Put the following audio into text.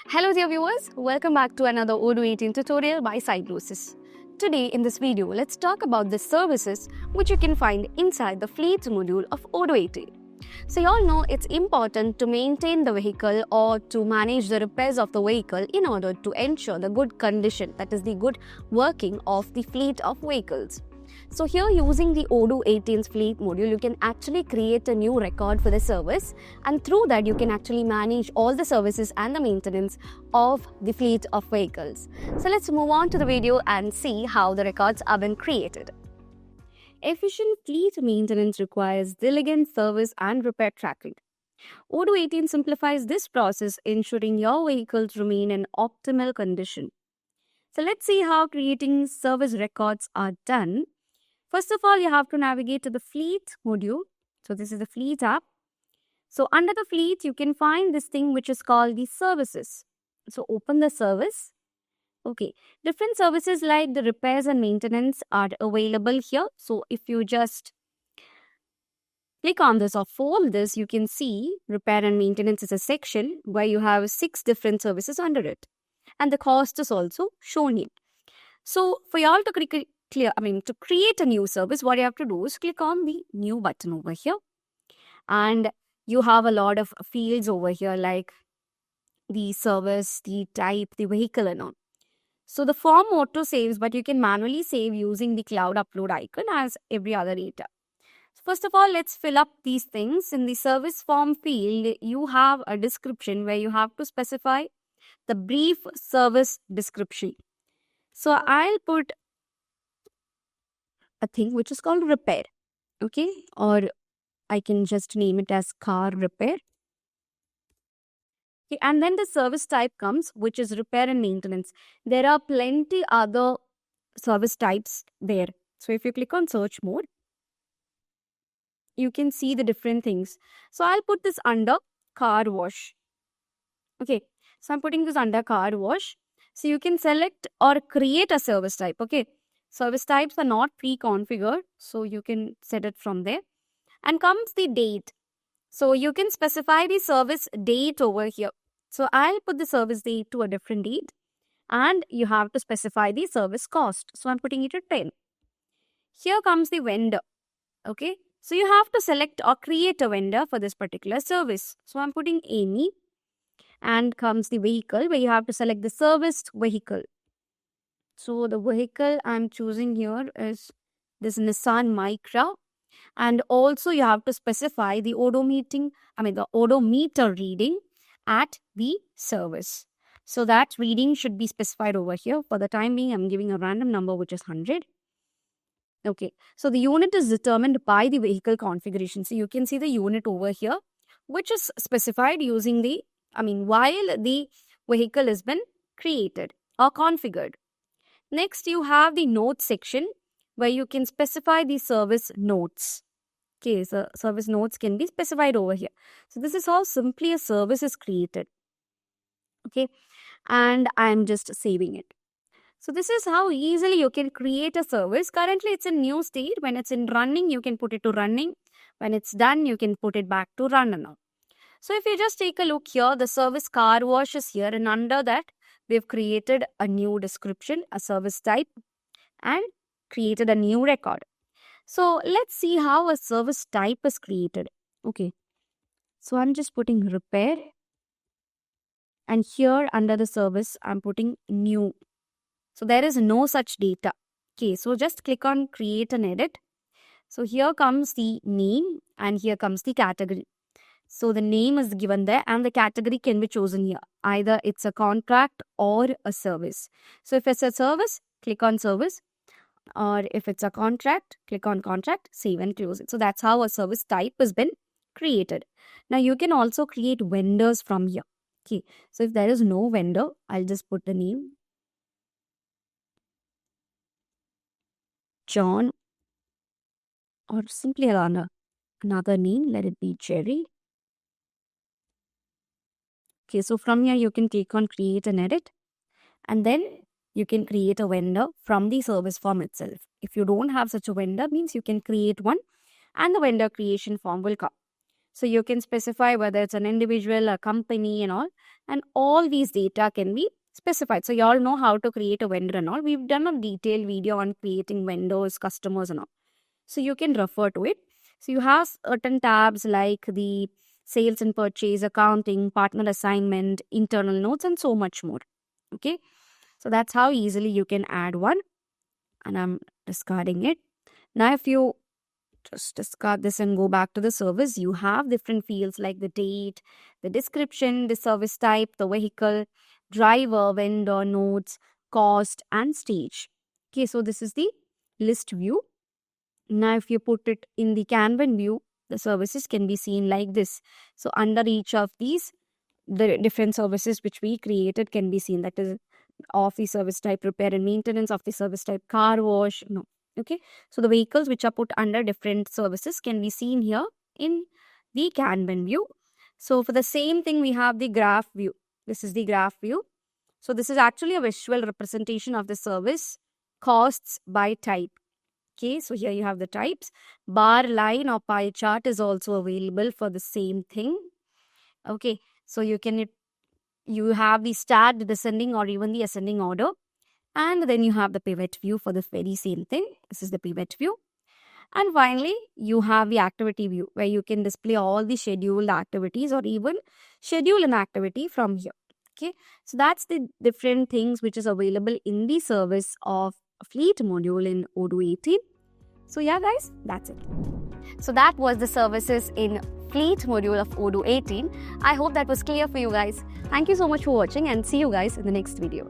Hello dear viewers, welcome back to another Odoo 18 tutorial by Cyclosis. Today in this video, let's talk about the services which you can find inside the fleet module of Odoo 18. So you all know it's important to maintain the vehicle or to manage the repairs of the vehicle in order to ensure the good condition, that is the good working of the fleet of vehicles. So here using the Odoo 18's fleet module, you can actually create a new record for the service, and through that you can actually manage all the services and the maintenance of the fleet of vehicles. So let's move on to the video and see how the records have been created. Efficient fleet maintenance requires diligent service and repair tracking. Odoo 18 simplifies this process, ensuring your vehicles remain in optimal condition. So let's see how creating service records are done. First of all, you have to navigate to the fleet module. So this is the fleet app. So under the fleet, you can find this thing which is called the services. So open the service. Okay, different services like the repairs and maintenance are available here. So if you just click on this or fold this, you can see repair and maintenance is a section where you have 6 different services under it. And the cost is also shown here. So for you all to to create a new service, what you have to do is click on the new button over here. And you have a lot of fields over here like the service, the type, the vehicle and all. So the form auto saves, but you can manually save using the cloud upload icon as every other data. So first of all, let's fill up these things. In the service form field, you have a description where you have to specify the brief service description. So I'll put a thing which is called repair, okay, or I can just name it as car repair. Okay, and then the service type comes, which is repair and maintenance. There are plenty other service types there. So if you click on search mode, you can see the different things. So I'll put this under car wash. Okay, so I'm putting this under car wash. So you can select or create a service type. Okay, service types are not pre-configured, so you can set it from there. And comes the date. So you can specify the service date over here. So I'll put the service date to a different date, and you have to specify the service cost. So I'm putting it at 10. Here comes the vendor. Okay, so you have to select or create a vendor for this particular service. So I'm putting Amy, and comes the vehicle where you have to select the serviced vehicle. So the vehicle I'm choosing here is this Nissan Micra. And also you have to specify the odometer reading at the service. So that reading should be specified over here. For the time being, I'm giving a random number which is 100. Okay, so the unit is determined by the vehicle configuration. So you can see the unit over here, which is specified using the, while the vehicle has been created or configured. Next, you have the notes section where you can specify the service notes. Okay, so service notes can be specified over here. So this is how simply a service is created. Okay, and I'm just saving it. So this is how easily you can create a service. Currently, it's in new state. When it's in running, you can put it to running. When it's done, you can put it back to run now. So if you just take a look here, the service car wash is here, and under that, we've created a new description, a service type, and created a new record. So let's see how a service type is created. Okay, so I'm just putting repair, and here under the service, I'm putting new. So there is no such data. Okay, so just click on create and edit. So here comes the name, and here comes the category. So the name is given there, and the category can be chosen here. Either it's a contract or a service. So if it's a service, click on service. Or if it's a contract, click on contract, save and close it. So that's how a service type has been created. Now you can also create vendors from here. Okay, so if there is no vendor, I'll just put the name John, or simply another name, let it be Jerry. Okay, so from here you can click on create and edit, and then you can create a vendor from the service form itself. If you don't have such a vendor, means you can create one and the vendor creation form will come. So you can specify whether it's an individual, a company and all these data can be specified. So you all know how to create a vendor and all. We've done a detailed video on creating vendors, customers and all. So you can refer to it. So you have certain tabs like the sales and purchase, accounting, partner assignment, internal notes, and so much more. Okay. So that's how easily you can add one. And I'm discarding it. Now, if you just discard this and go back to the service, you have different fields like the date, the description, the service type, the vehicle, driver, vendor, notes, cost, and stage. Okay, so this is the list view. Now, if you put it in the Kanban view, the services can be seen like this. So, under each of these, the different services which we created can be seen. That is, of the service type repair and maintenance, of the service type car wash. No. Okay. So, the vehicles which are put under different services can be seen here in the Kanban view. So, for the same thing, we have the graph view. This is the graph view. So, this is actually a visual representation of the service costs by type. Okay, so here you have the types. Bar, line or pie chart is also available for the same thing. Okay, so you have the stacked, descending or even the ascending order. And then you have the pivot view for the very same thing. This is the pivot view. And finally, you have the activity view where you can display all the scheduled activities or even schedule an activity from here. Okay, so that's the different things which is available in the service of Fleet module in Odoo 18. So yeah guys, that's it. So that was the services in Fleet module of Odoo 18. I hope that was clear for you guys. Thank you so much for watching and see you guys in the next video.